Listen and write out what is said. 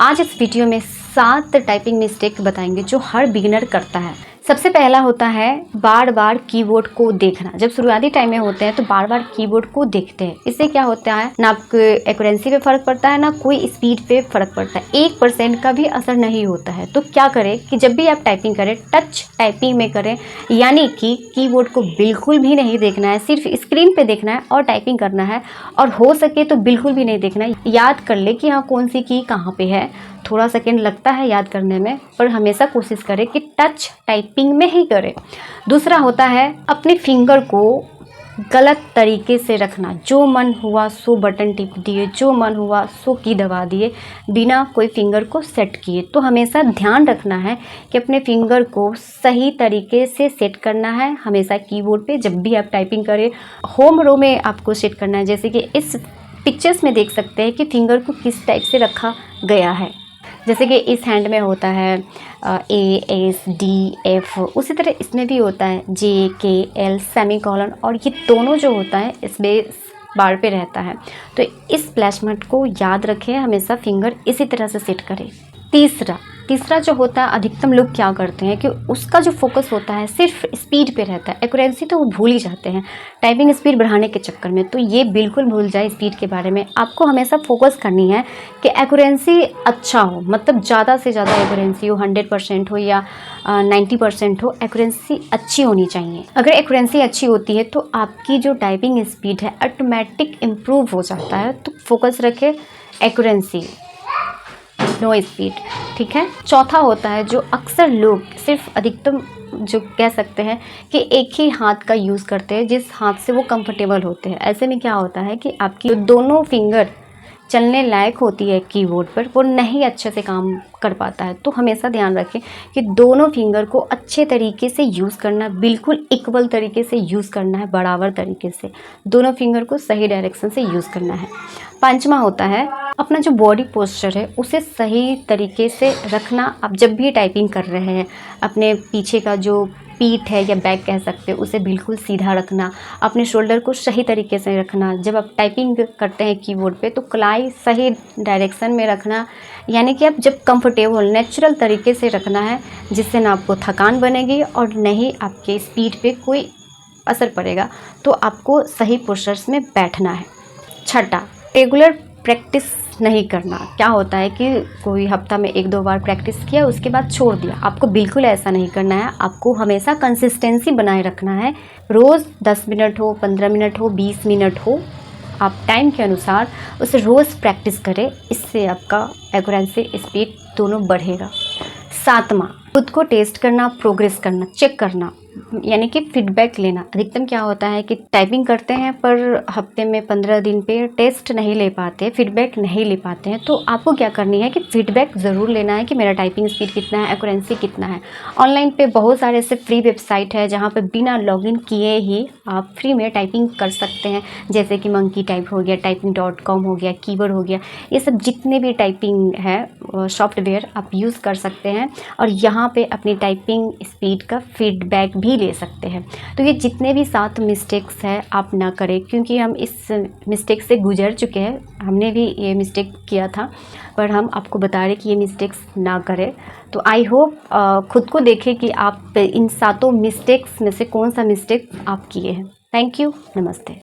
आज इस वीडियो में 7 टाइपिंग मिस्टेक बताएंगे जो हर बिगिनर करता है। सबसे पहला होता है बार बार कीबोर्ड को देखना। जब शुरुआती टाइम में होते हैं तो बार बार कीबोर्ड को देखते हैं। इससे क्या होता है, ना आपको एक्यूरेंसी पे फ़र्क पड़ता है, ना कोई स्पीड पे फ़र्क पड़ता है। 1% का भी असर नहीं होता है। तो क्या करें कि जब भी आप टाइपिंग करें टच टाइपिंग में करें, यानी कि कीबोर्ड को बिल्कुल भी नहीं देखना है, सिर्फ स्क्रीन पे देखना है और टाइपिंग करना है। और हो सके तो बिल्कुल भी नहीं देखना है। याद कर ले कि हाँ कौन सी की कहाँ पे है। थोड़ा सेकंड लगता है याद करने में, पर हमेशा कोशिश करें कि टच टाइपिंग में ही करें। दूसरा होता है अपने फिंगर को गलत तरीके से रखना। जो मन हुआ सो बटन टिप दिए, जो मन हुआ सो की दबा दिए, बिना कोई फिंगर को सेट किए। तो हमेशा ध्यान रखना है कि अपने फिंगर को सही तरीके से सेट करना है। हमेशा कीबोर्ड पे जब भी आप टाइपिंग करें होम रो में आपको सेट करना है। जैसे कि इस पिक्चर्स में देख सकते हैं कि फिंगर को किस टाइप से रखा गया है। जैसे कि इस हैंड में होता है ASDF, उसी तरह इसमें भी होता है JKL सेमीकोलन, और ये दोनों जो होता है इसमें बार पे रहता है। तो इस प्लेसमेंट को याद रखें, हमेशा फिंगर इसी तरह से सेट करें। तीसरा जो होता है, अधिकतम लोग क्या करते हैं कि उसका जो फोकस होता है सिर्फ स्पीड पे रहता है, एक्यूरेंसी तो वो भूल ही जाते हैं टाइपिंग स्पीड बढ़ाने के चक्कर में। तो ये बिल्कुल भूल जाए स्पीड के बारे में। आपको हमेशा फोकस करनी है कि एक्यूरेंसी अच्छा हो, मतलब ज़्यादा से ज़्यादा एक्यूरेंसी हो, 100% हो या 90% हो, एक्यूरेंसी अच्छी होनी चाहिए। अगर एक्यूरेंसी अच्छी होती है तो आपकी जो टाइपिंग स्पीड है ऑटोमेटिक इम्प्रूव हो जाता है। तो फोकस रखें एक्यूरेंसी, नो स्पीड, ठीक है। चौथा होता है जो अक्सर लोग सिर्फ अधिकतम जो कह सकते हैं कि एक ही हाथ का यूज़ करते हैं, जिस हाथ से वो कंफर्टेबल होते हैं। ऐसे में क्या होता है कि आपकी जो दोनों फिंगर चलने लायक होती है कीबोर्ड पर, वो नहीं अच्छे से काम कर पाता है। तो हमेशा ध्यान रखें कि दोनों फिंगर को अच्छे तरीके से यूज़ करना, बिल्कुल इक्वल तरीके से यूज़ करना है, बराबर तरीके से दोनों फिंगर को सही डायरेक्शन से यूज़ करना है। पांचवा होता है अपना जो बॉडी पोस्चर है उसे सही तरीके से रखना। आप जब भी टाइपिंग कर रहे हैं अपने पीछे का जो पीठ है या बैक कह सकते हैं उसे बिल्कुल सीधा रखना, अपने शोल्डर को सही तरीके से रखना। जब आप टाइपिंग करते हैं कीबोर्ड पे तो कलाई सही डायरेक्शन में रखना, यानी कि आप जब कंफर्टेबल नेचुरल तरीके से रखना है, जिससे ना आपको थकान बनेगी और न ही आपके स्पीड पे कोई असर पड़ेगा। तो आपको सही पोस्चर्स में बैठना है। छठा, रेगुलर प्रैक्टिस नहीं करना। क्या होता है कि कोई हफ्ता में 1-2 बार प्रैक्टिस किया उसके बाद छोड़ दिया, आपको बिल्कुल ऐसा नहीं करना है। आपको हमेशा कंसिस्टेंसी बनाए रखना है। रोज़ 10 मिनट हो, 15 मिनट हो, 20 मिनट हो, आप टाइम के अनुसार उसे रोज़ प्रैक्टिस करें। इससे आपका एक्यूरेंसी स्पीड दोनों बढ़ेगा। सातवां, खुद को टेस्ट करना, प्रोग्रेस करना, चेक करना, यानी कि फीडबैक लेना। अधिकतम क्या होता है कि टाइपिंग करते हैं पर हफ्ते में 15 दिन पे टेस्ट नहीं ले पाते, फीडबैक नहीं ले पाते हैं। तो आपको क्या करनी है कि फीडबैक ज़रूर लेना है कि मेरा टाइपिंग स्पीड कितना है, एक्यूरेंसी कितना है। ऑनलाइन पे बहुत सारे ऐसे फ्री वेबसाइट है जहाँ पे बिना लॉगिन किए ही आप फ्री में टाइपिंग कर सकते हैं। जैसे कि मंकी टाइप हो गया, typing.com हो गया, कीवर्ड हो गया, ये सब जितने भी टाइपिंग है सॉफ्टवेयर आप यूज़ कर सकते हैं और यहाँ पे अपनी टाइपिंग स्पीड का फीडबैक भी ले सकते हैं। तो ये जितने भी 7 मिस्टेक्स हैं आप ना करें, क्योंकि हम इस मिस्टेक से गुजर चुके हैं। हमने भी ये मिस्टेक किया था, पर हम आपको बता रहे कि ये मिस्टेक्स ना करें। तो आई होप खुद को देखें कि आप इन 7 मिस्टेक्स में से कौन सा मिस्टेक आप किए हैं। थैंक यू, नमस्ते।